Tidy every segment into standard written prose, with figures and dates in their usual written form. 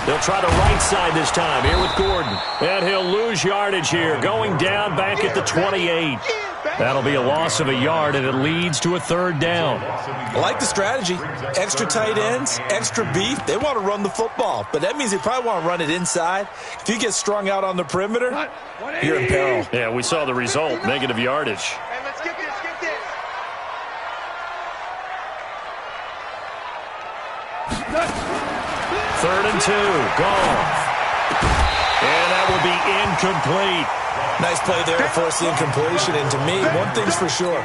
They'll try the right side this time here with Gordon. And he'll lose yardage here, going down back at the 28. That'll be a loss of a yard, and it leads to a third down. I like the strategy. Extra tight ends, extra beef. They want to run the football, but that means they probably want to run it inside. If you get strung out on the perimeter, you're in peril. Yeah, we saw the result, negative yardage. Hey, let's get this, get this. 3rd and 2, Goff. And that will be incomplete. Nice play there to force the incompletion. And to me, one thing's for sure.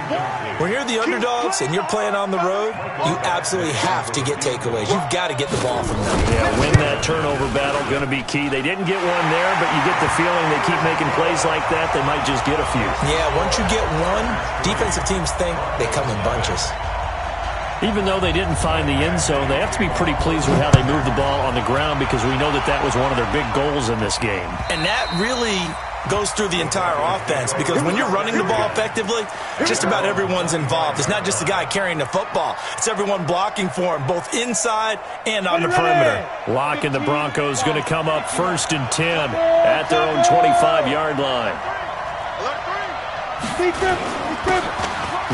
When you're the underdogs and you're playing on the road, you absolutely have to get takeaways. You've got to get the ball from them. Yeah, win that turnover battle, going to be key. They didn't get one there, but you get the feeling they keep making plays like that, they might just get a few. Yeah, once you get one, defensive teams think they come in bunches. Even though they didn't find the end zone, they have to be pretty pleased with how they moved the ball on the ground because we know that that was one of their big goals in this game. And that really goes through the entire offense because when you're running the ball effectively, just about everyone's involved. It's not just the guy carrying the football. It's everyone blocking for him, both inside and on the perimeter. Lock and the Broncos going to come up 1st and 10 at their own 25-yard line.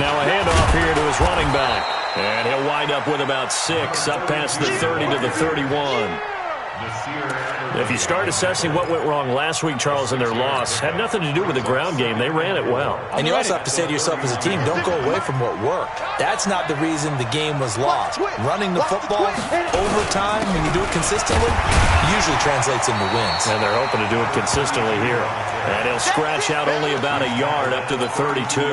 Now a handoff here to his running back. And he'll wind up with about 6, up past the 30 to the 31. If you start assessing what went wrong last week, Charles, in their loss, had nothing to do with the ground game. They ran it well. And you also have to say to yourself as a team, don't go away from what worked. That's not the reason the game was lost. Running the football over time, when you do it consistently, usually translates into wins. And they're hoping to do it consistently here. And he'll scratch out only about a yard up to the 32.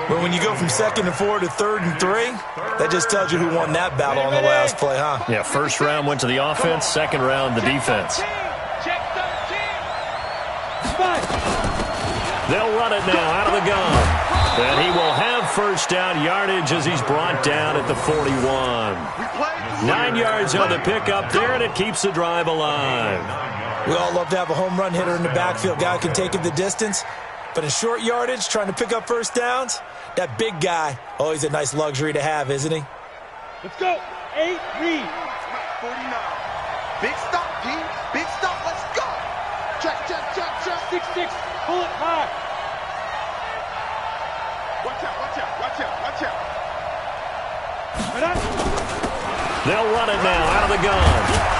But when you go from 2nd and 4 to 3rd and 3, that just tells you who won that battle on the last play, huh? Yeah, first round went to the offense, second round the defense. They'll run it now out of the gun. And he will have first down yardage as he's brought down at the 41. 9 yards on the pickup there, and it keeps the drive alive. We all love to have a home run hitter in the backfield. Guy can take it the distance. But in short yardage, trying to pick up first downs, that big guy, always a nice luxury to have, isn't he? Let's go. 8, read. 49. Big stop, team. Big stop. Let's go. Check, check, check, check. 6-6. Pull it high. Watch out, watch out, watch out, watch out. They'll run it now out of the gun.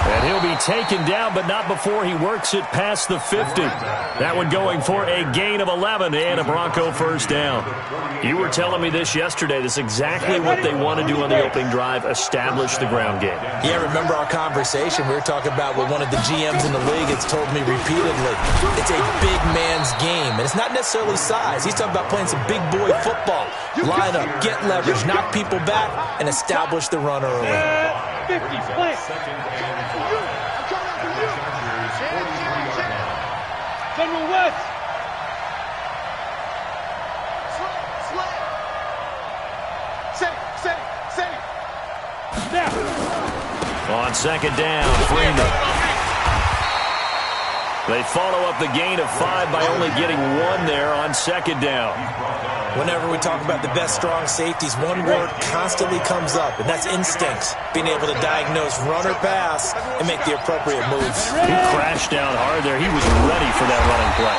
And he'll be taken down, but not before he works it past the 50. That one going for a gain of 11 and a Bronco first down. You were telling me this yesterday. This is exactly what they want to do on the opening drive, establish the ground game. Yeah, remember our conversation? We were talking about what one of the GMs in the league has told me repeatedly. It's a big man's game, and it's not necessarily size. He's talking about playing some big boy football. Line up, get leverage, knock people back, and establish the run early. 50, play. General West. Say. Now. On second down, Freeman. They follow up the gain of 5 by only getting 1 there on second down. Whenever we talk about the best strong safeties, one word constantly comes up, and that's instincts. Being able to diagnose run or pass and make the appropriate moves. He crashed down hard there. He was ready for that running play.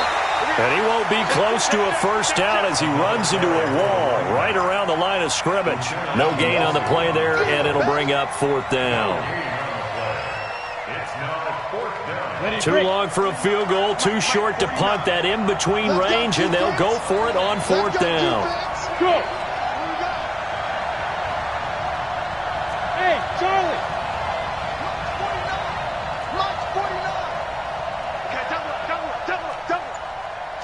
And he won't be close to a first down as he runs into a wall right around the line of scrimmage. No gain on the play there, and it'll bring up 4th down. Too long for a field goal, too short to punt. That in-between range, and they'll go for it on 4th down. Go. Hey, Charlie. Watch 49. Okay, double.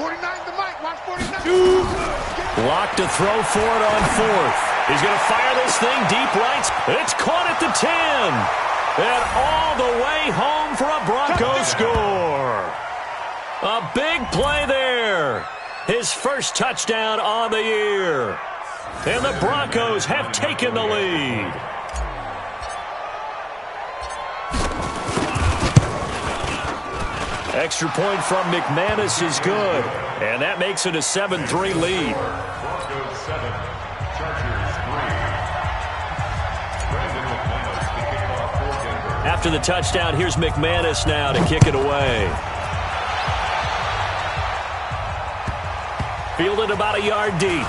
49 the mic. Watch 49. Lock to throw for it on 4th. He's going to fire this thing deep right. It's caught at the 10. And all the way home for a Broncos score. A big play there. His first touchdown on the year. And the Broncos have taken the lead. Extra point from McManus is good. And that makes it a 7-3 lead. Broncos 7, Chargers 3. After the touchdown, here's McManus now to kick it away. Fielded about a yard deep.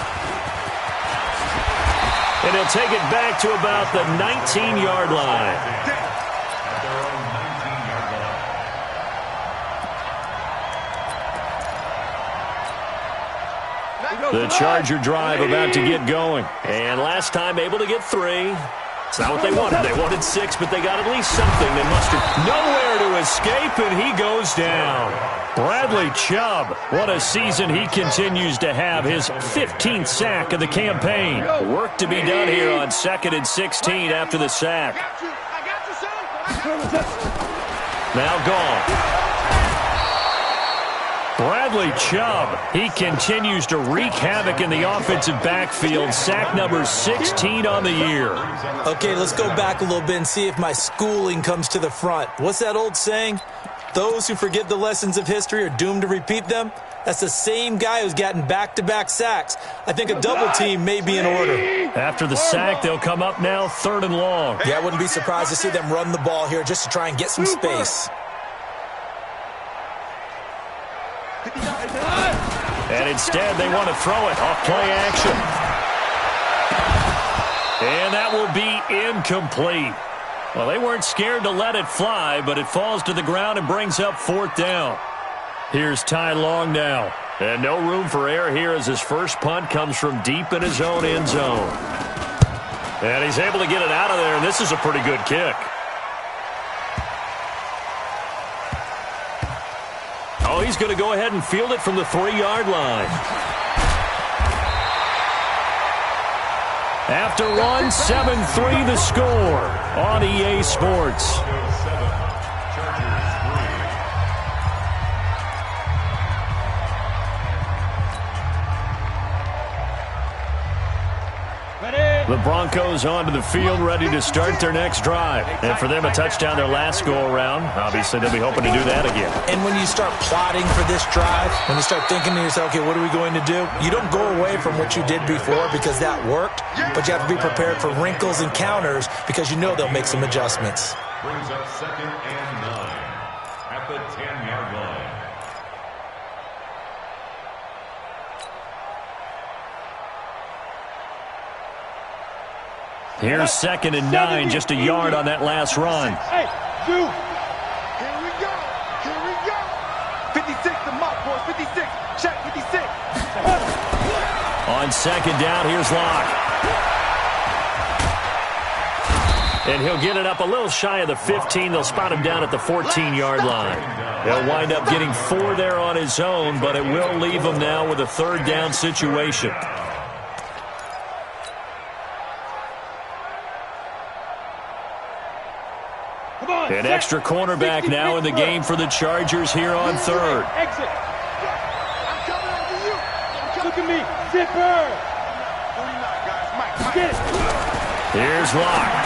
And he'll take it back to about the 19-yard line. The Charger drive about to get going. And last time able to get 3. It's not what they wanted. They wanted 6, but they got at least something. They mustered nowhere to escape, and he goes down. Bradley Chubb, what a season he continues to have. His 15th sack of the campaign. Work to be done here on 2nd and 16 after the sack. Now gone. Bradley Chubb, he continues to wreak havoc in the offensive backfield. Sack number 16 on the year. Okay, let's go back a little bit and see if my schooling comes to the front. What's that old saying? Those who forget the lessons of history are doomed to repeat them. That's the same guy who's gotten back-to-back sacks. I think a double team may be in order. After the sack, they'll come up now 3rd and long. Yeah, I wouldn't be surprised to see them run the ball here just to try and get some space. And instead, they want to throw it off play action. And that will be incomplete. Well, they weren't scared to let it fly, but it falls to the ground and brings up 4th down. Here's Ty Long now. And no room for error here as his first punt comes from deep in his own end zone. And he's able to get it out of there, and this is a pretty good kick. Oh, he's going to go ahead and field it from the 3-yard line. After one, 7-3 the score on EA Sports. The Broncos onto the field, ready to start their next drive. And for them, a touchdown their last go-around. Obviously, they'll be hoping to do that again. And when you start plotting for this drive, when you start thinking to yourself, okay, what are we going to do? You don't go away from what you did before because that worked, but you have to be prepared for wrinkles and counters because you know they'll make some adjustments. Brings up 2nd and 9 at the 10-yard line. Here's 2nd and 9, just a yard on that last run. Hey, two. Here we go. Here we go. 56 the mark, boys. 56. Check 56. On 2nd down, here's Locke. And he'll get it up a little shy of the 15. They'll spot him down at the 14-yard line. They'll wind up getting 4 there on his own, but it will leave him now with a 3rd down situation. An extra cornerback now in the game for the Chargers here on 3rd. Exit. I'm coming over you. Look at me. Zipper. 49, guys. Mike. Get it. Here's Locke.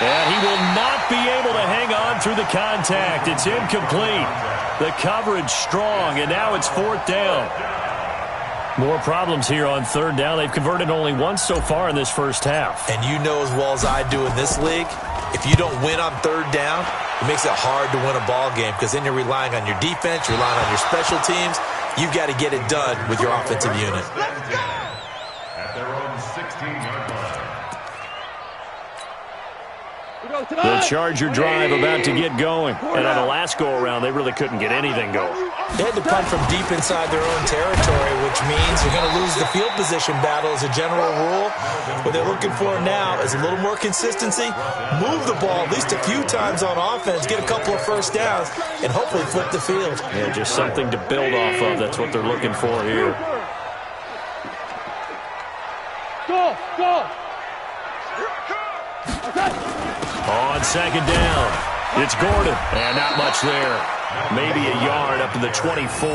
And he will not be able to hang on through the contact. It's incomplete. The coverage strong, and now it's 4th down. More problems here on 3rd down. They've converted only once so far in this first half. And you know as well as I do in this league, if you don't win on 3rd down, it makes it hard to win a ball game because then you're relying on your defense, you're relying on your special teams. You've got to get it done with your offensive unit. At their own 16-yard line. The Charger drive about to get going. And on the last go-around, they really couldn't get anything going. They had to punt from deep inside their own territory, which means you're going to lose the field position battle as a general rule. What they're looking for now is a little more consistency, move the ball at least a few times on offense, get a couple of first downs, and hopefully flip the field. Yeah, just something to build off of. That's what they're looking for here. Go. On 2nd down, it's Gordon. And not much there. Maybe a yard up to the 24.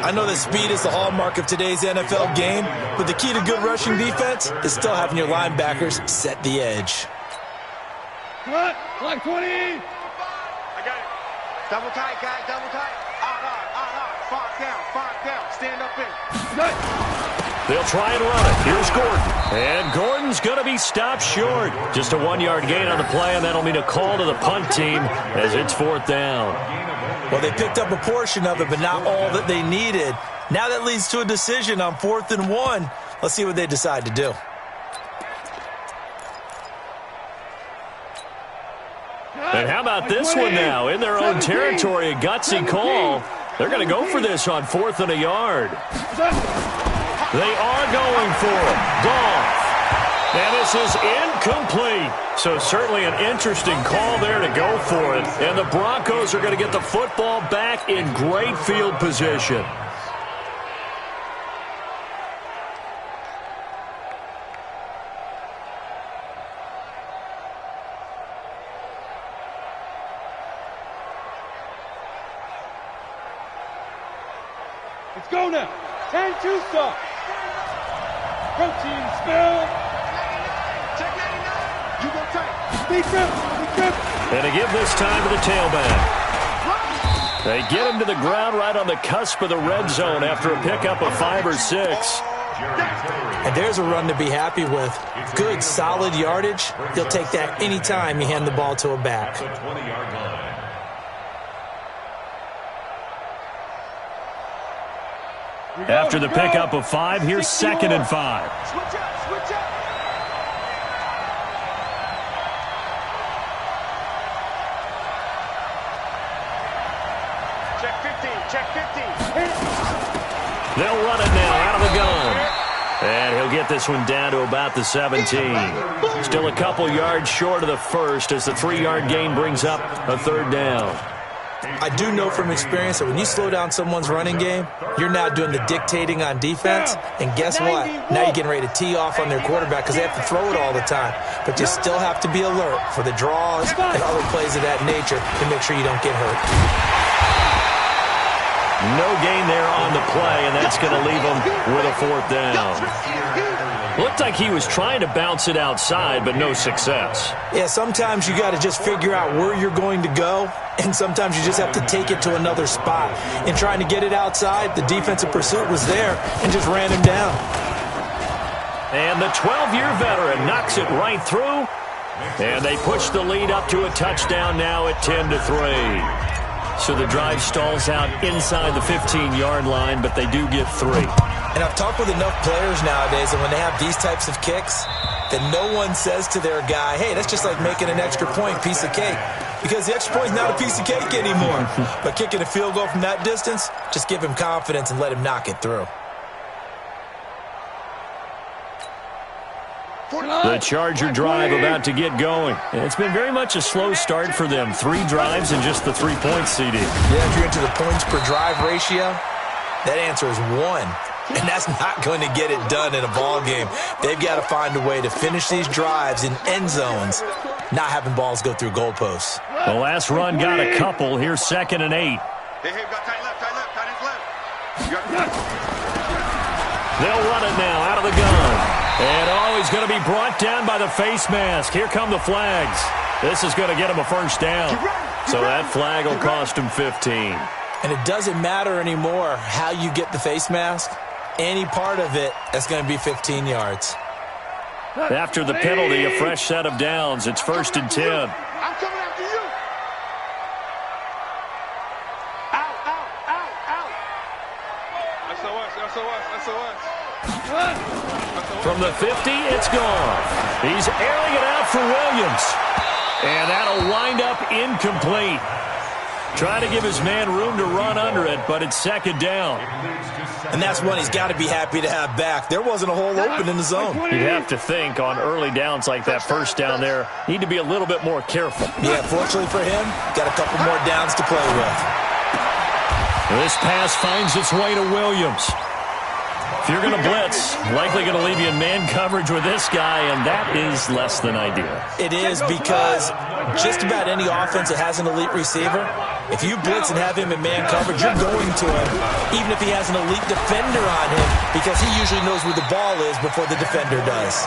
I know that speed is the hallmark of today's NFL game, but the key to good rushing defense is still having your linebackers set the edge. Cut. Like 20. I got it. Double tight, guys. Double tight. Five down. Stand up in. Cut. They'll try and run it. Here's Gordon. And Gordon's going to be stopped short. Just a 1-yard gain on the play, and that'll mean a call to the punt team as it's 4th down. Well, they picked up a portion of it, but not all that they needed. Now that leads to a decision on 4th and 1. Let's see what they decide to do. And how about this one now? In their own territory, a gutsy call. They're going to go for this on 4th and a yard. They are going for it. Goff. And this is incomplete. So certainly an interesting call there to go for it. And the Broncos are going to get the football back in great field position. Let's go now. 10-2 stop. Protein spill. Check 99. You go tight. Big grip. And to give this time to the tailback. They get him to the ground right on the cusp of the red zone after a pickup of 5 or 6. And there's a run to be happy with. Good, solid yardage. He'll take that anytime you hand the ball to a back. The 20-yard line. After the pickup of 5, here's 2nd and 5. Switch up. Check 15. They'll run it now out of the gun. And he'll get this one down to about the 17. Still a couple yards short of the first as the 3-yard gain brings up a 3rd down. I do know from experience that when you slow down someone's running game, you're now doing the dictating on defense. And guess what? Now you're getting ready to tee off on their quarterback because they have to throw it all the time. But you still have to be alert for the draws and other plays of that nature to make sure you don't get hurt. No gain there on the play, and that's going to leave them with a 4th down. Looked like he was trying to bounce it outside, but no success. Yeah, sometimes you got to just figure out where you're going to go, and sometimes you just have to take it to another spot. In trying to get it outside, the defensive pursuit was there and just ran him down. And the 12-year veteran knocks it right through, and they push the lead up to a touchdown now at 10-3. So the drive stalls out inside the 15-yard line, but they do get 3. And I've talked with enough players nowadays that when they have these types of kicks, that no one says to their guy, hey, that's just like making an extra point, piece of cake. Because the extra point is not a piece of cake anymore. But kicking a field goal from that distance, just give him confidence and let him knock it through. The Charger drive about to get going. It's been very much a slow start for them. 3 drives and just the 3 points, CD. Yeah, if you're into the points per drive ratio, that answer is 1. And that's not going to get it done in a ball game. They've got to find a way to finish these drives in end zones, not having balls go through goalposts. The last run got a couple. Here's 2nd and 8. Hey, got tight left. They'll run it now out of the gun. And, he's going to be brought down by the face mask. Here come the flags. This is going to get him a 1st down. So that flag will cost him 15. And it doesn't matter anymore how you get the face mask. Any part of it, that's going to be 15 yards. After the penalty, a fresh set of downs. It's 1st and 10. I'm coming after you. Out. SOS. From the 50, it's gone. He's airing it out for Williams. And that'll wind up incomplete. Trying to give his man room to run under it, but it's 2nd down. And that's one he's got to be happy to have back. There wasn't a hole open in the zone. You'd have to think on early downs like that 1st down there, need to be a little bit more careful. Yeah, fortunately for him, got a couple more downs to play with. This pass finds its way to Williams. If you're going to blitz, likely going to leave you in man coverage with this guy, and that is less than ideal. It is because just about any offense that has an elite receiver, if you blitz and have him in man coverage, you're going to him, even if he has an elite defender on him, because he usually knows where the ball is before the defender does.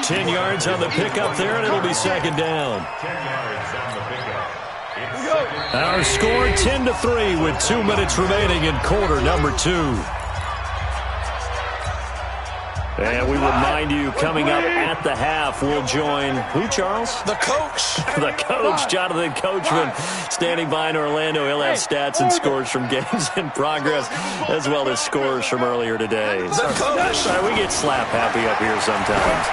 10 yards on the pickup there, and it'll be 2nd down. 10 yards on the pickup. Our score 10-3 with 2 minutes remaining in quarter number 2. And we remind you, coming up at the half, we'll join who, Charles? The coach. The coach, Jonathan Coachman, standing by in Orlando. He'll have stats and scores from games in progress, as well as scores from earlier today. The coach. We get slap happy up here sometimes.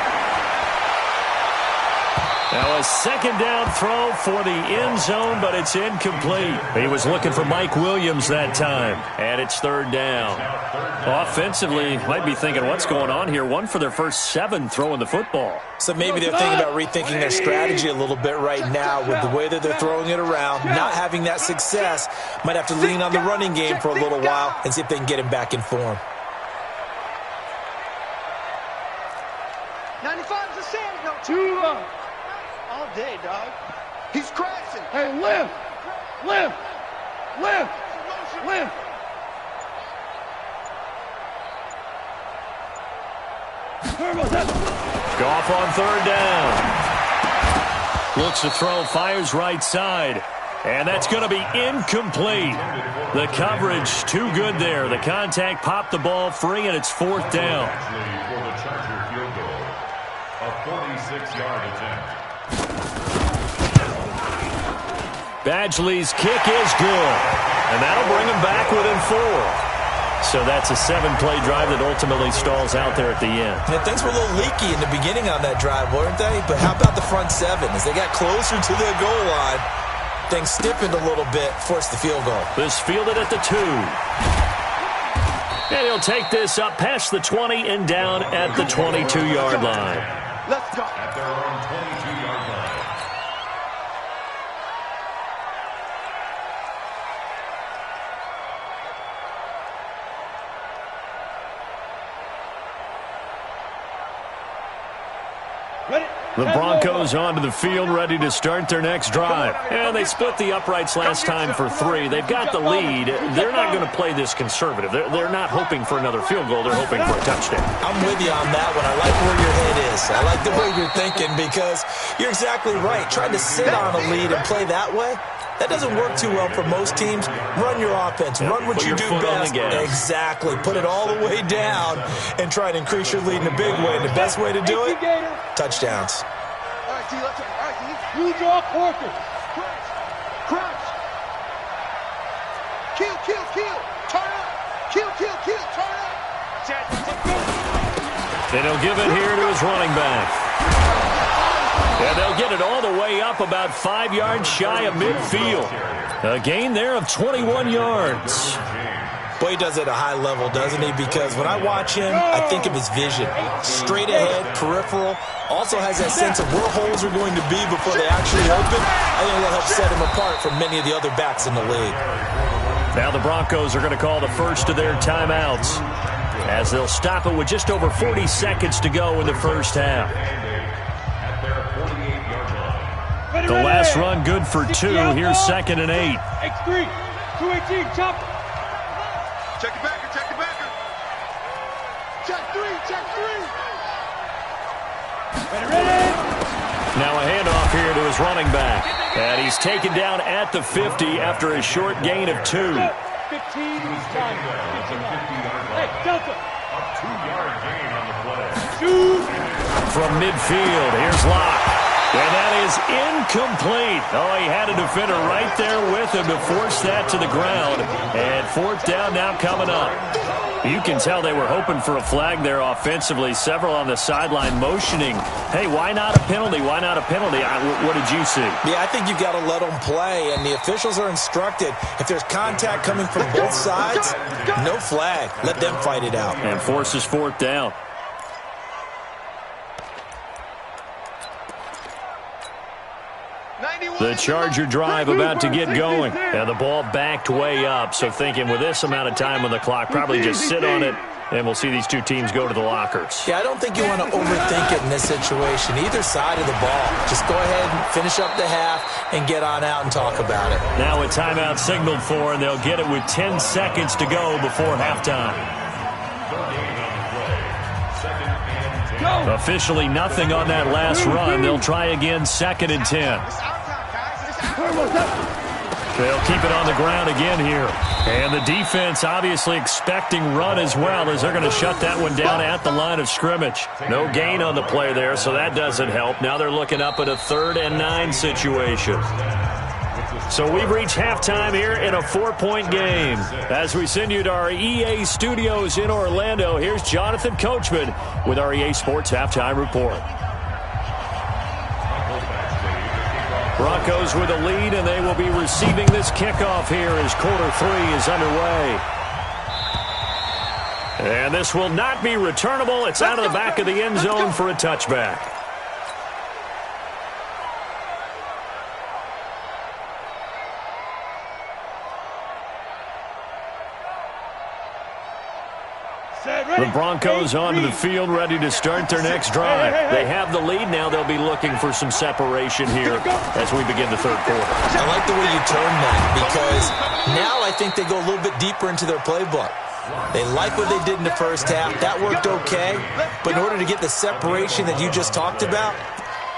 Now a second down throw for the end zone, but it's incomplete. He was looking for Mike Williams that time, and it's third down. Offensively, might be thinking, what's going on here? One for their first 7 throwing the football. So maybe they're thinking about rethinking their strategy a little bit right now with the way that they're throwing it around, not having that success. Might have to lean on the running game for a little while and see if they can get him back in form. 95's a sand. No, Too long. all day, dog. He's crashing. Hey, lift. Lift. Lift. Lift. Goff on third down. Looks to throw, fires right side. And that's going to be incomplete. The coverage too good there. The contact popped the ball free, and it's fourth down. For the Charger field goal, a 46-yard attempt. Badgley's kick is good. And that'll bring him back within 4. So that's a 7-play drive that ultimately stalls out there at the end. Yeah, things were a little leaky in the beginning on that drive, weren't they? But how about the front 7? As they got closer to the goal line, things stiffened a little bit, forced the field goal. This fielded at the 2. And he'll take this up past the 20 and down at the 22-yard line. Let's go. At their own 22-yard line. The Broncos onto the field, ready to start their next drive. And they split the uprights last time for 3. They've got the lead. They're not going to play this conservative. They're not hoping for another field goal. They're hoping for a touchdown. I'm with you on that one. I like where your head is. I like the way you're thinking because you're exactly right. Trying to sit on a lead and play that way, that doesn't work too well for most teams. Run your offense. Run what you do best. Exactly. Put it all the way down and try to increase your lead in a big way. And the best way to do it, touchdowns. All right, D, let's go. All right, D. You draw quarter. Crunch. Crunch. Kill, kill, kill. Turn up. Kill, kill, kill. Turn up. And he'll give it here to his running back. And they'll get it all the way up about 5 yards shy of midfield. A gain there of 21 yards. Boy, he does it at a high level, doesn't he? Because when I watch him, I think of his vision. Straight ahead, peripheral. Also has that sense of where holes are going to be before they actually open. I think that'll help set him apart from many of the other backs in the league. Now the Broncos are going to call the first of their timeouts as they'll stop it with just over 40 seconds to go in the first half. The last run good for 2. Here's 2nd and 8. X3. 218. Chop. Check it backer. Check it backer. Check 3. Check 3. Ready. Now a handoff here to his running back. And he's taken down at the 50 after a short gain of 2. 15. Hey, Delta. A 2-yard gain on the play. Shoot. From midfield, here's Locke. And that is incomplete. Oh, he had a defender right there with him to force that to the ground. And fourth down now coming up. You can tell they were hoping for a flag there offensively. Several on the sideline motioning, hey, why not a penalty? Why not a penalty? What did you see? Yeah, I think you've got to let them play. And the officials are instructed, if there's contact coming from both sides, no flag. Let them fight it out. And forces fourth down. The Charger drive about to get going. And the ball backed way up. So thinking with this amount of time on the clock, probably just sit on it, and we'll see these two teams go to the lockers. Yeah, I don't think you want to overthink it in this situation. Either side of the ball. Just go ahead and finish up the half and get on out and talk about it. Now a timeout signaled for, and they'll get it with 10 seconds to go before halftime. Officially nothing on that last run. They'll try again, 2nd and 10. They'll keep it on the ground again here. And the defense obviously expecting run as well, as they're going to shut that one down at the line of scrimmage. No gain on the play there, so that doesn't help. Now they're looking up at a 3rd and 9 situation. So we've reached halftime here in a 4-point game. As we send you to our EA studios in Orlando, here's Jonathan Coachman with our EA Sports Halftime Report. Broncos with a lead, and they will be receiving this kickoff here as quarter 3 is underway. And this will not be returnable. It's out of the back of the end zone for a touchback. The Broncos onto the field, ready to start their next drive. They have the lead now. They'll be looking for some separation here as we begin the 3rd quarter. I like the way you turn that, because now I think they go a little bit deeper into their playbook. They like what they did in the first half. That worked okay. But in order to get the separation that you just talked about,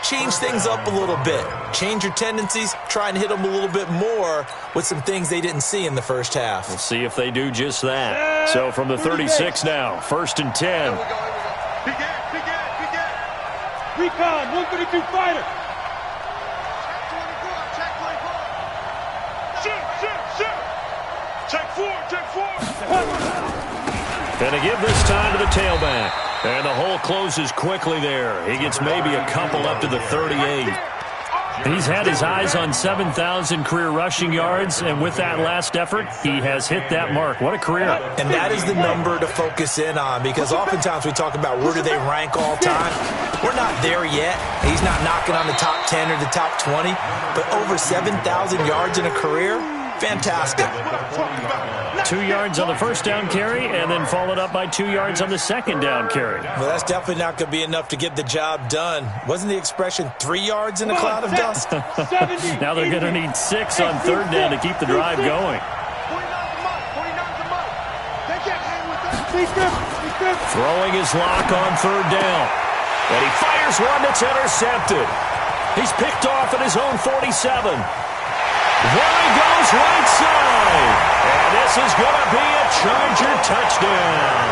change things up a little bit. Change your tendencies. Try and hit them a little bit more with some things they didn't see in the first half. We'll see if they do just that. So from the 36 now, 1st and 10. Recon, 132 fighter. Check 4. And a give this time to the tailback. And the hole closes quickly there. He gets maybe a couple up to the 38. He's had his eyes on 7,000 career rushing yards, and with that last effort, he has hit that mark. What a career. And that is the number to focus in on, because oftentimes we talk about where do they rank all time. We're not there yet. He's not knocking on the top 10 or the top 20, but over 7,000 yards in a career, fantastic. 2 yards on the first down carry, and then followed up by 2 yards on the second down carry. Well, that's definitely not going to be enough to get the job done. Wasn't the expression 3 yards in a cloud of dust? Now they're going to need 6 on 3rd down to keep the drive going. Throwing his lock on 3rd down. And he fires one that's intercepted. He's picked off at his own 47. There he goes, right side. And this is going to be a Charger touchdown.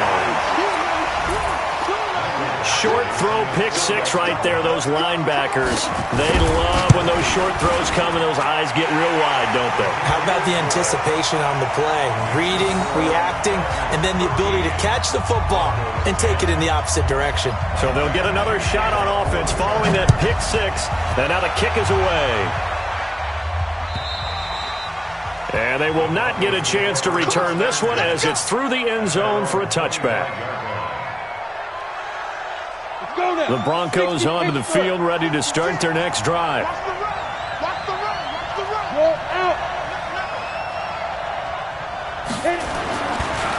Short throw, pick 6 right there. Those linebackers, they love when those short throws come and those eyes get real wide, don't they? How about the anticipation on the play? Reading, reacting, and then the ability to catch the football and take it in the opposite direction. So they'll get another shot on offense following that pick 6. And now the kick is away. And they will not get a chance to return this one as it's through the end zone for a touchback. The Broncos onto the field, ready to start their next drive.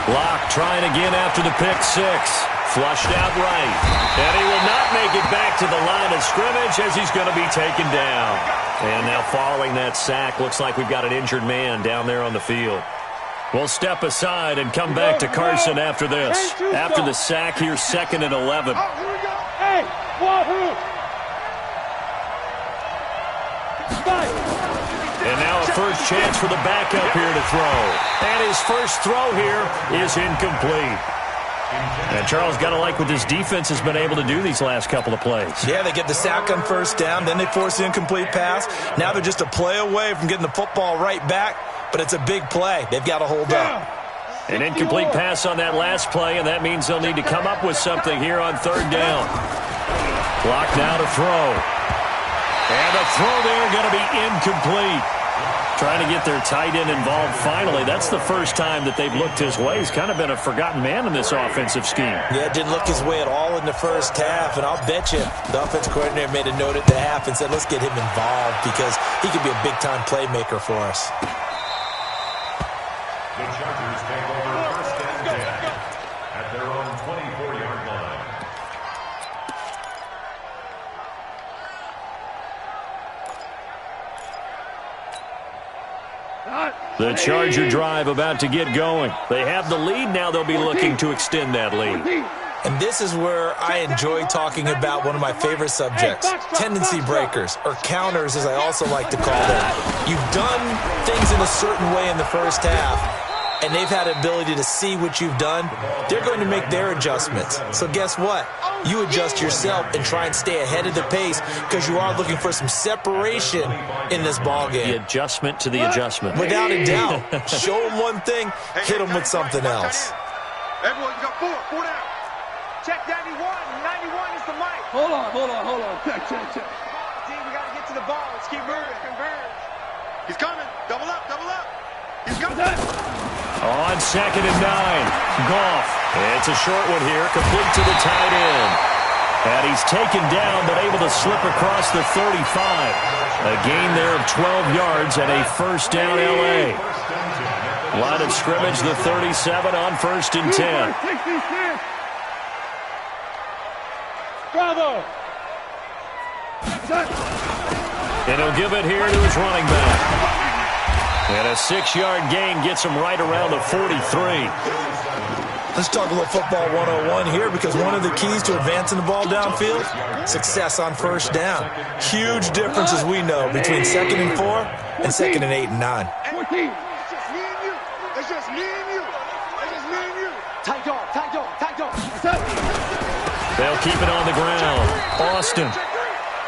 Block trying again after the pick 6. Flushed out right. And he will not make it back to the line of scrimmage as he's going to be taken down. And now following that sack, looks like we've got an injured man down there on the field. We'll step aside and come back to Carson after this. After the sack, here's 2nd and 11. Hey, Wahoo! And now a first chance for the backup here to throw. And his first throw here is incomplete. And Charles, got to like what this defense has been able to do these last couple of plays. Yeah, they get the sack on first down, then they force the incomplete pass. Now they're just a play away from getting the football right back, but it's a big play. They've got to hold up. An incomplete pass on that last play, and that means they'll need to come up with something here on 3rd down. Clock now to throw. And the throw there going to be incomplete. Trying to get their tight end involved finally. That's the first time that they've looked his way. He's kind of been a forgotten man in this offensive scheme. Yeah, didn't look his way at all in the first half, and I'll bet you the offense coordinator made a note at the half and said, let's get him involved because he could be a big-time playmaker for us. The Chargers take over 1st and 10 at their own 24-yard line. The Charger drive about to get going. They have the lead. Now they'll be looking to extend that lead. And this is where I enjoy talking about one of my favorite subjects, tendency breakers, or counters as I also like to call them. You've done things in a certain way in the first half, and they've had the ability to see what you've done. They're going to make their adjustments. So guess what? You adjust yourself and try and stay ahead of the pace because you are looking for some separation in this ball game. The adjustment to the adjustment. Without a doubt. Show them one thing, hit them with something else. Everyone, you got four down. Check 91. 91 is the mic. Hold on. Check. D, we got to get to the ball. Let's keep moving. Converge. He's coming. Double up. He's coming. On 2nd and 9. Goff. It's a short one here, complete to the tight end. And he's taken down, but able to slip across the 35. A gain there of 12 yards and a first down L.A. Line of scrimmage, the 37 on 1st and 10. Bravo. And he'll give it here to his running back. And a 6-yard gain gets him right around the 43. Let's talk a little football 101 here because one of the keys to advancing the ball downfield, success on first down. Huge difference, as we know, between 2nd and 4 and 2nd and 8 and 9. 14. It's just me and you. Tight dog. They'll keep it on the ground. Austin.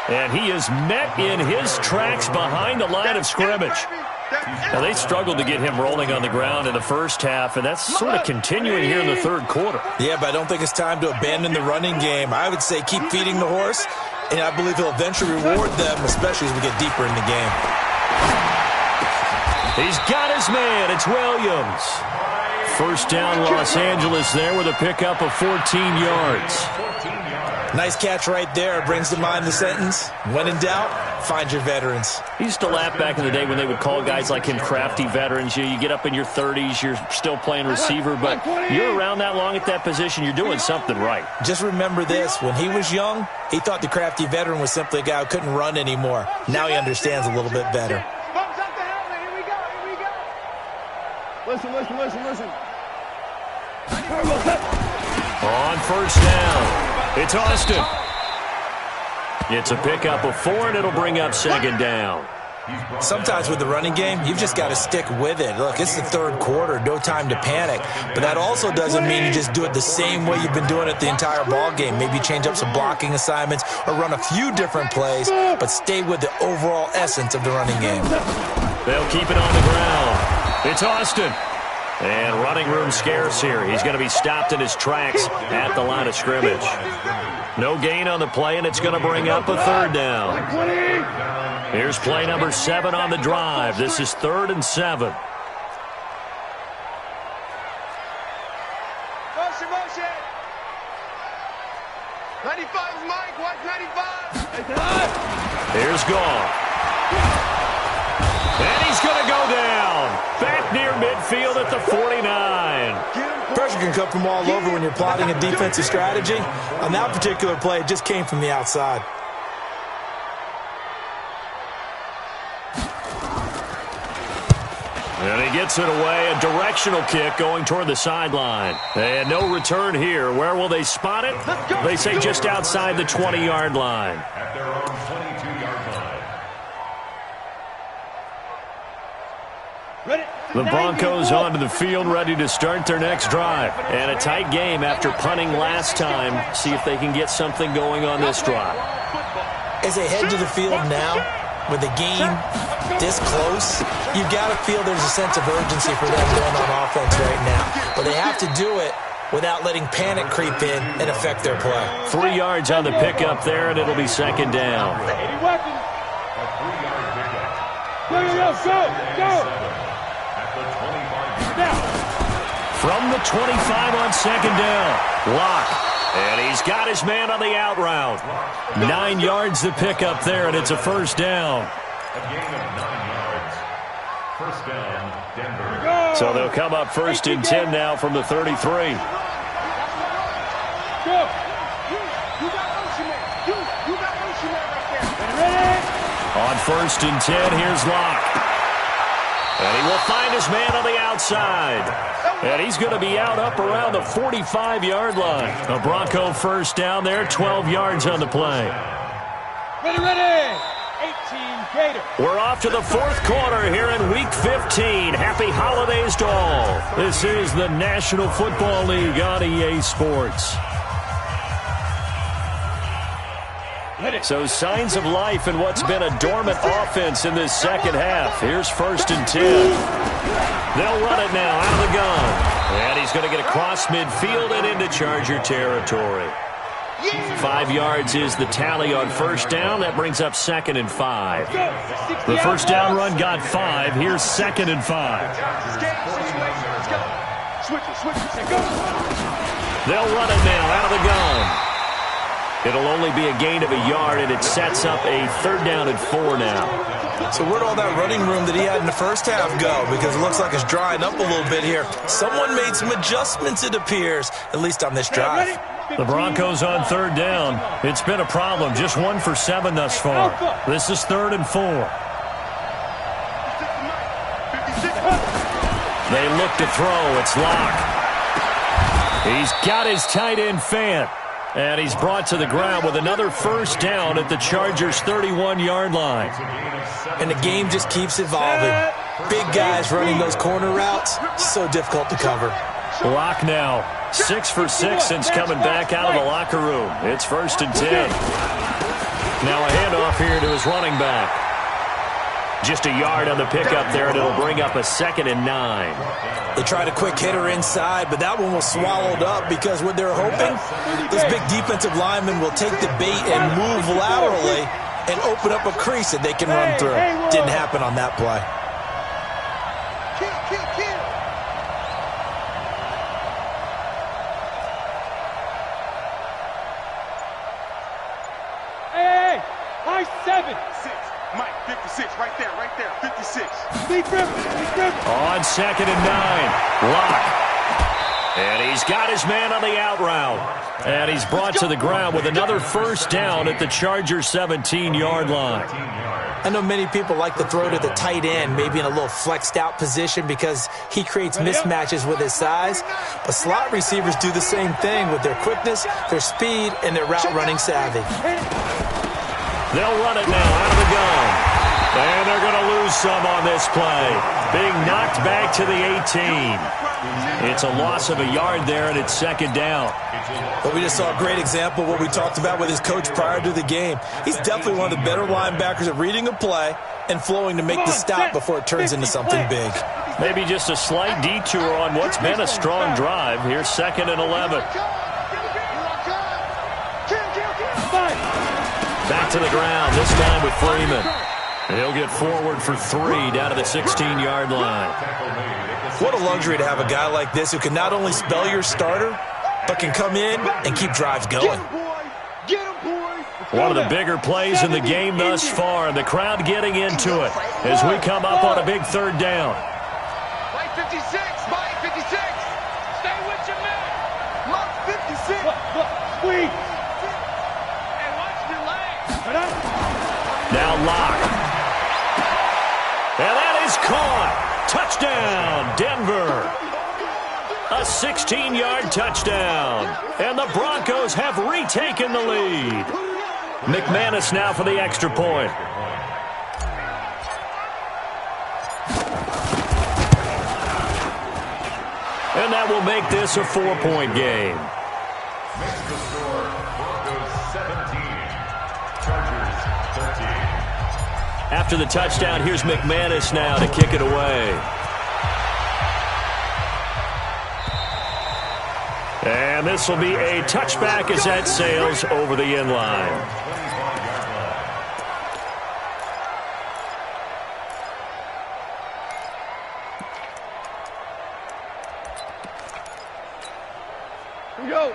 And he is met in his tracks behind the line of scrimmage. Now, they struggled to get him rolling on the ground in the first half, and that's sort of continuing here in the third quarter. Yeah, but I don't think it's time to abandon the running game. I would say keep feeding the horse, and I believe he'll eventually reward them, especially as we get deeper in the game. He's got his man. It's Williams. First down, Los Angeles there with a pickup of 14 yards. Nice catch right there. Brings to mind the sentence, when in doubt, find your veterans. He used to laugh back in the day when they would call guys like him crafty veterans. You get up in your 30s, you're still playing receiver, but you're around that long at that position, you're doing something right. Just remember this. When he was young, he thought the crafty veteran was simply a guy who couldn't run anymore. Now he understands a little bit better. Bumps up the helmet. Here we go. Listen. On first down, it's Austin. It's a pickup of 4, and it'll bring up 2nd down. Sometimes with the running game, you've just got to stick with it. Look, it's the third quarter, no time to panic. But that also doesn't mean you just do it the same way you've been doing it the entire ball game. Maybe change up some blocking assignments or run a few different plays, but stay with the overall essence of the running game. They'll keep it on the ground. It's Austin. And running room scarce here. He's going to be stopped in his tracks at the line of scrimmage. No gain on the play, and it's going to bring up a 3rd down. Here's play number 7 on the drive. This is 3rd and 7. Motion. 95's Mike. Watch 95. Here's Goff. And he's going to go down. Back near midfield at the 49. Pressure can come from all over when you're plotting a defensive strategy. On that particular play, it just came from the outside. And he gets it away. A directional kick going toward the sideline. And no return here. Where will they spot it? They say just outside the 20-yard line. At their own 22-yard line. The Broncos onto the field, ready to start their next drive. And a tight game after punting last time. See if they can get something going on this drive. As they head to the field now, with the game this close, you've got to feel there's a sense of urgency for them going on offense right now. But they have to do it without letting panic creep in and affect their play. 3 yards on the pickup there, and it'll be 2nd down. A 3-yard pickup. Go! At the 25-yard From the 25 on 2nd down. Lock. And he's got his man on the out route. 9 yards the pickup there, and it's a 1st down. A gain of 9 yards. 1st down, Denver. So they'll come up 1st and 10 now from the 33. Go! You got motion man. You got motion man right there. Ready? On 1st and 10, here's Lock. And he will find his man on the outside. And he's going to be out up around the 45-yard line. A Bronco first down there, 12 yards on the play. Ready. 18 Gator. We're off to the fourth quarter here in Week 15. Happy holidays to all. This is the National Football League on EA Sports. So signs of life in what's been a dormant offense in this second half. Here's 1st and 10. They'll run it now out of the gun. And he's going to get across midfield and into Charger territory. 5 yards is the tally on first down. That brings up 2nd and 5. The first down run got 5. Here's 2nd and 5. They'll run it now out of the gun. It'll only be a gain of a yard, and it sets up a 3rd down and 4 now. So where'd all that running room that he had in the first half go? Because it looks like it's drying up a little bit here. Someone made some adjustments, it appears, at least on this drive. The Broncos on 3rd down. It's been a problem. Just 1 for 7 thus far. This is 3rd and 4. They look to throw. It's Locke. He's got his tight end Fant. And he's brought to the ground with another first down at the Chargers' 31-yard line. And the game just keeps evolving. Big guys running those corner routes, so difficult to cover. Locke now 6 for 6 since coming back out of the locker room. It's 1st and 10. Now a handoff here to his running back. Just a yard on the pickup there, and it'll bring up a 2nd and 9. They tried a quick hitter inside, but that one was swallowed up because what they're hoping, this big defensive lineman will take the bait and move laterally and open up a crease that they can run through. Didn't happen on that play. Hey, I 7. 6. Mike, 56, right there, 56. On 2nd and 9, Locke. And he's got his man on the out route. And he's brought to the ground with another first down at the Chargers' 17-yard line. I know many people like to throw to the tight end, maybe in a little flexed out position because he creates mismatches with his size. But slot receivers do the same thing with their quickness, their speed, and their route running savvy. They'll run it now out of the gun. And they're going to lose some on this play. Being knocked back to the 18. It's a loss of a yard there, and it's 2nd down. But we just saw a great example of what we talked about with his coach prior to the game. He's definitely one of the better linebackers at reading a play and flowing to make the stop before it turns into something big. Maybe just a slight detour on what's been a strong drive. Here's 2nd and 11. Back to the ground, this time with Freeman. He'll get forward for 3 down to the 16-yard line. What a luxury to have a guy like this who can not only spell your starter, but can come in and keep drives going. One of the bigger plays in the game thus far, and the crowd getting into it as we come up on a big 3rd down. Mike 56, Mike 56. Stay with your man. Mike 56. Squeeze. And watch your legs. Now Locke. And that is caught. Touchdown, Denver. A 16-yard touchdown. And the Broncos have retaken the lead. McManus now for the extra point. And that will make this a 4-point game. Makes the score Broncos 17, Chargers 13. After the touchdown, here's McManus now to kick it away. And this will be a touchback as that sails over the end line.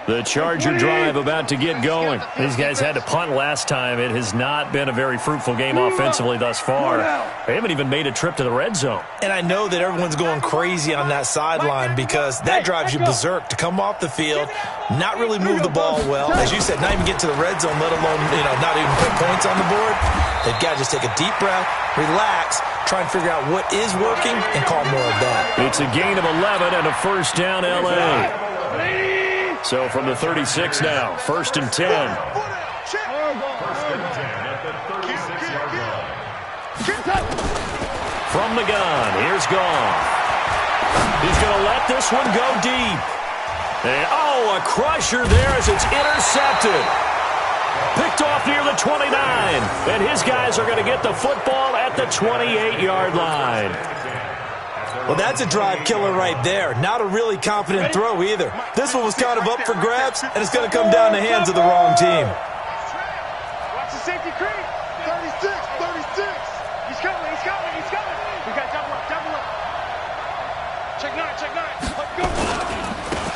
The Charger drive about to get going. These guys had to punt last time. It has not been a very fruitful game offensively thus far. They haven't even made a trip to the red zone. And I know that everyone's going crazy on that sideline because that drives you berserk to come off the field, not really move the ball well. As you said, not even get to the red zone, let alone, not even put points on the board. They've got to just take a deep breath, relax, try and figure out what is working, and call more of that. It's a gain of 11 and a first down, L.A. So from the 36 now, first and 10. First and 10 at the 36-yard line. From the gun, here's Goff. He's going to let this one go deep. And, oh, a crusher there as it's intercepted. Picked off near the 29. And his guys are going to get the football at the 28-yard line. Well, that's a drive killer right there. Not a really confident throw either. This one was kind of up for grabs, and it's going to come down the hands of the wrong team. Watch the safety creep. 36. He's coming. We got double up. Check nine. Let's go.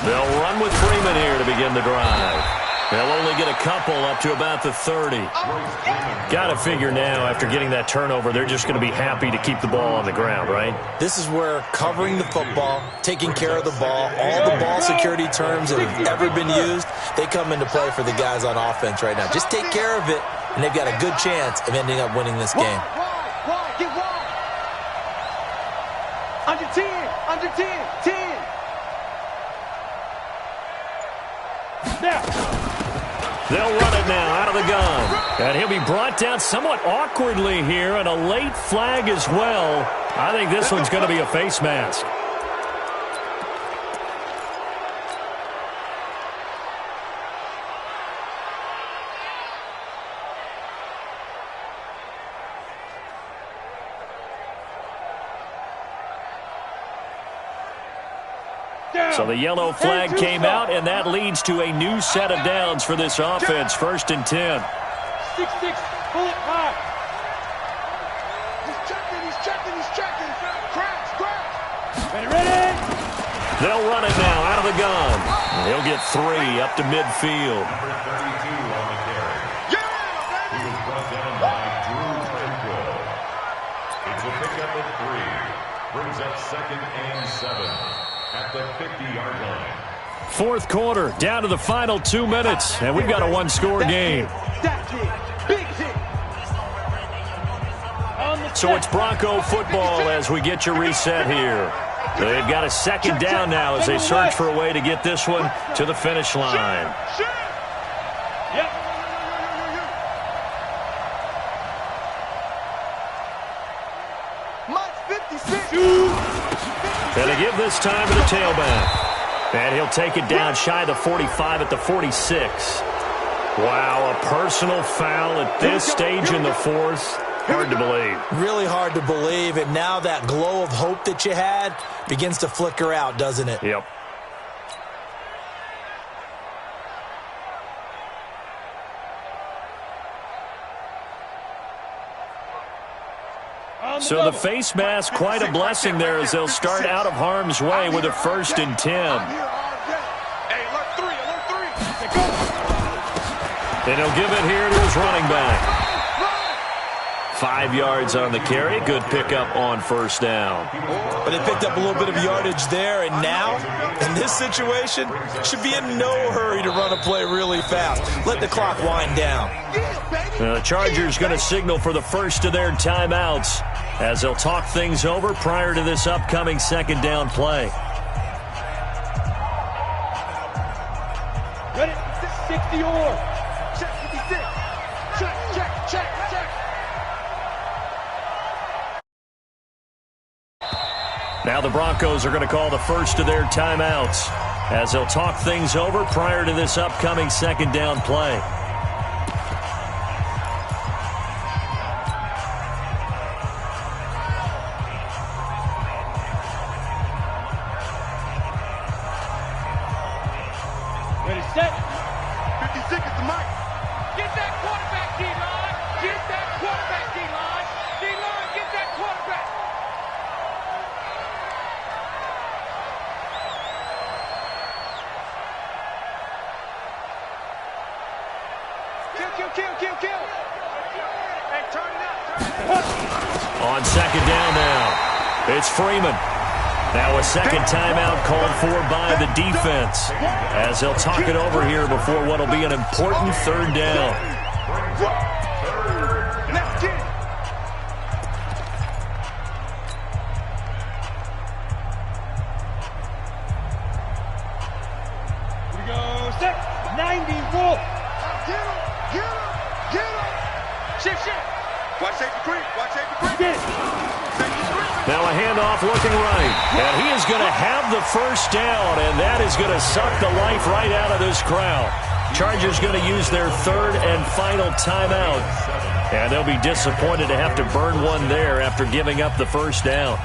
They'll run with Freeman here to begin the drive. They'll only get a couple up to about the 30. Got to figure now, after getting that turnover, they're just going to be happy to keep the ball on the ground, right? This is where covering the football, taking care of the ball, all the ball security terms that have ever been used, they come into play for the guys on offense right now. Just take care of it, and they've got a good chance of ending up winning this game. Wide. Get wide. Under 10. 10. Now. They'll run it now out of the gun. And he'll be brought down somewhat awkwardly here, and a late flag as well. I think this one's going to be a face mask. So the yellow flag came out, and that leads to a new set of downs for this offense. First and 10. 6-6. Pull it high. He's checking. Crash. Ready? They'll run it now out of the gun. He'll get 3 up to midfield. Number 32 on the carry. He was brought down by Drew Tranquil. It's a pickup of 3. Brings up second and 7 at the 50-yard line. Fourth quarter, down to the final 2 minutes, and we've got a one-score game. Big hit. So it's Bronco football as we get your reset here. They've got a second down now as they search for a way to get this one to the finish line. Yep. Mike 56. And they give this time to the tailback. And he'll take it down shy of the 45 at the 46. Wow, a personal foul at this stage in the fourth. Hard to believe. Really hard to believe, and now that glow of hope that you had begins to flicker out, doesn't it? Yep. So the face mask, quite a blessing there as they'll start out of harm's way with a first and 10. And he'll give it here to his running back. 5 yards on the carry. Good pickup on first down. But they picked up a little bit of yardage there, and now, in this situation, should be in no hurry to run a play really fast. Let the clock wind down. The Chargers going to signal for the first of their timeouts as they'll talk things over prior to this upcoming second down play. Ready? 60 or. Check 56. Check. Now the Broncos are going to call the first of their timeouts as they'll talk things over prior to this upcoming second down play. Ready, set. 56 is the mic. Get that quarterback, D-line. Get that quarterback, D-line. D-line, get that quarterback. Kill. Hey, turn it up. On second down now, it's Freeman. Now a second timeout called for by the defense as they'll talk it over here before what will be an important third down. Let's get it. Now a handoff looking right. And he is going to have the first down, and that is going to suck the life right out of this crowd. Chargers going to use their third and final timeout. And they'll be disappointed to have to burn one there after giving up the first down.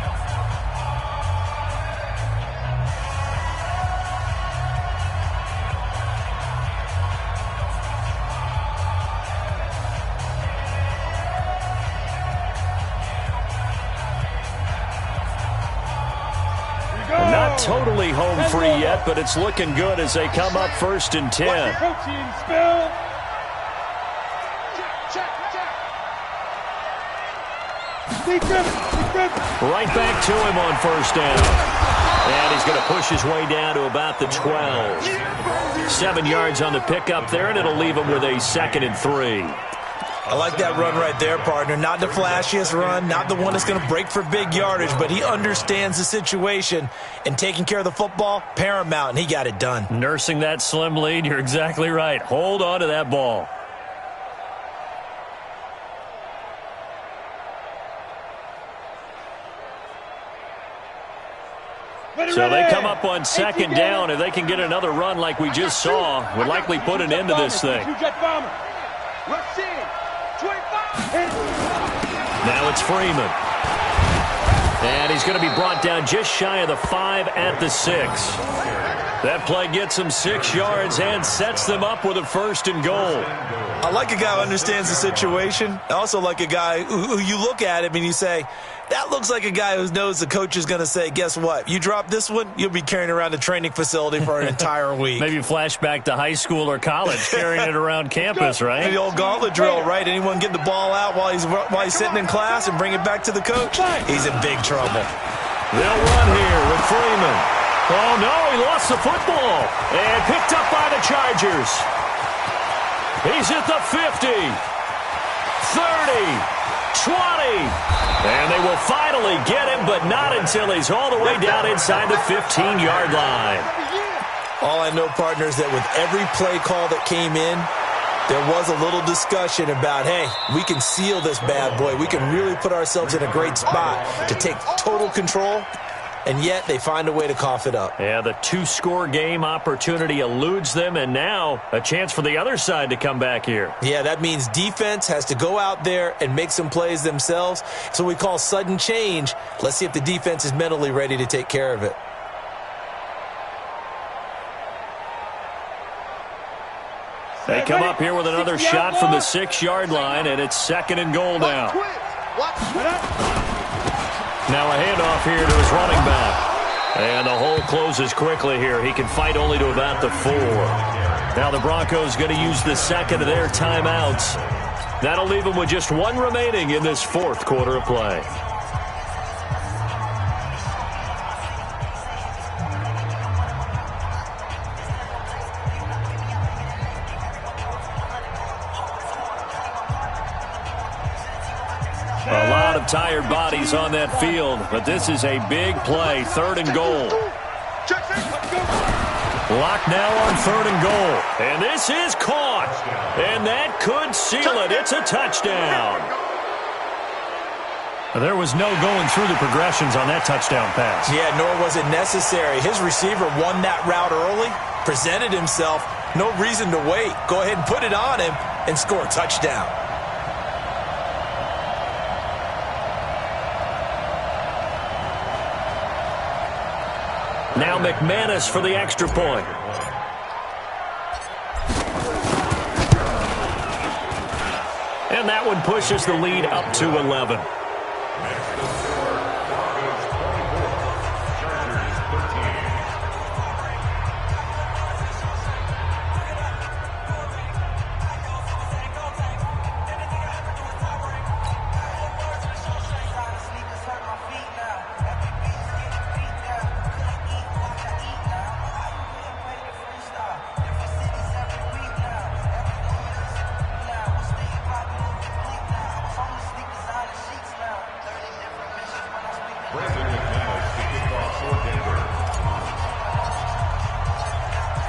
Not totally home free yet, but it's looking good as they come up 1st and 10. Right back to him on 1st down. And he's going to push his way down to about the 12. 7 yards on the pickup there, and it'll leave him with a 2nd and 3. I like that run right there, partner. Not the flashiest run, not the one that's going to break for big yardage, but he understands the situation, and taking care of the football, paramount, and he got it done. Nursing that slim lead, you're exactly right. Hold on to that ball. So they come up on 2nd down. If they can get another run like we just saw, would likely put an end to this thing. Now it's Freeman. And he's going to be brought down just shy of the 5 at the 6. That play gets him 6 yards and sets them up with a 1st and goal. I like a guy who understands the situation. I also like a guy who you look at him and you say, that looks like a guy who knows the coach is going to say, guess what? You drop this one, you'll be carrying around the training facility for an entire week. Maybe flashback to high school or college, carrying it around campus, right? And the old gauntlet drill, right? Anyone get the ball out while he's sitting in class and bring it back to the coach? He's in big trouble. They'll run here with Freeman. Oh, no, he lost the football. And picked up by the Chargers. He's at the 50, 30, 20. And they will finally get him, but not until he's all the way down inside the 15-yard line. All I know, partner, is that with every play call that came in, there was a little discussion about, hey, we can seal this bad boy. We can really put ourselves in a great spot to take total control, and yet they find a way to cough it up. Yeah, the 2-score game opportunity eludes them, and now a chance for the other side to come back here. Yeah, that means defense has to go out there and make some plays themselves. So we call sudden change. Let's see if the defense is mentally ready to take care of it. They come up here with another shot from the 6-yard line, and it's 2nd and goal now. Now a handoff here to his running back. And the hole closes quickly here. He can fight only to about the 4. Now the Broncos going to use the 2nd of their timeouts. That'll leave them with just 1 remaining in this 4th quarter of play. A lot of tired bodies on that field, but this is a big play, 3rd and goal. Locked now on 3rd and goal. And this is caught. And that could seal it. It's a touchdown. There was no going through the progressions on that touchdown pass. Yeah, nor was it necessary. His receiver won that route early, presented himself, no reason to wait. Go ahead and put it on him and score a touchdown. Now McManus for the extra point. And that one pushes the lead up to 11.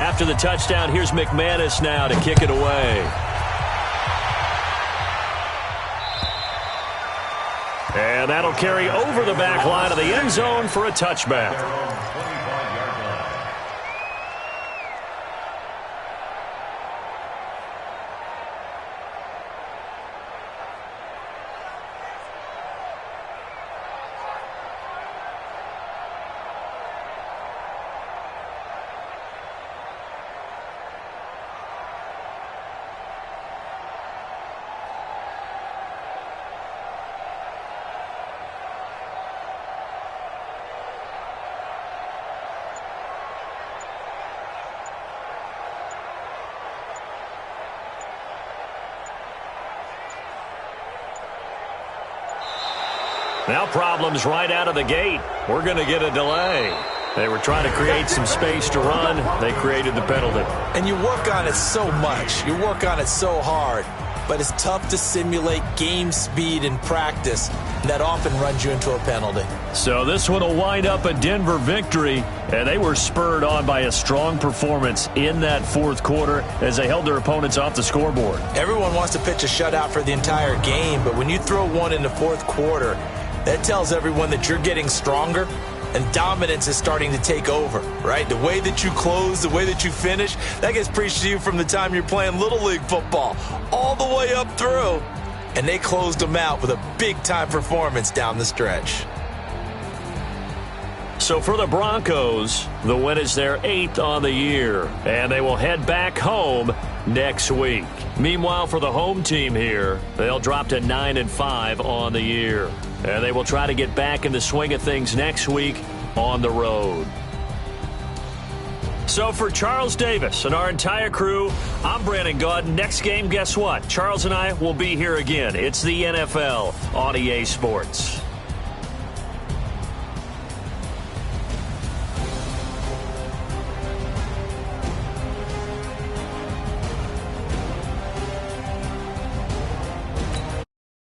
After the touchdown, here's McManus now to kick it away. And that'll carry over the back line of the end zone for a touchback. Now problems right out of the gate. We're going to get a delay. They were trying to create some space to run. They created the penalty. And you work on it so much. You work on it so hard. But it's tough to simulate game speed in practice. That often runs you into a penalty. So this one will wind up a Denver victory. And they were spurred on by a strong performance in that fourth quarter as they held their opponents off the scoreboard. Everyone wants to pitch a shutout for the entire game. But when you throw one in the fourth quarter, that tells everyone that you're getting stronger and dominance is starting to take over, right? The way that you close, the way that you finish, that gets preached to you from the time you're playing Little League football all the way up through. And they closed them out with a big-time performance down the stretch. So for the Broncos, the win is their 8th on the year, and they will head back home next week. Meanwhile, for the home team here, they'll drop to 9-5 on the year, and they will try to get back in the swing of things next week on the road. So for Charles Davis and our entire crew, I'm Brandon Gaudin. Next game, guess what? Charles and I will be here again. It's the NFL on EA Sports.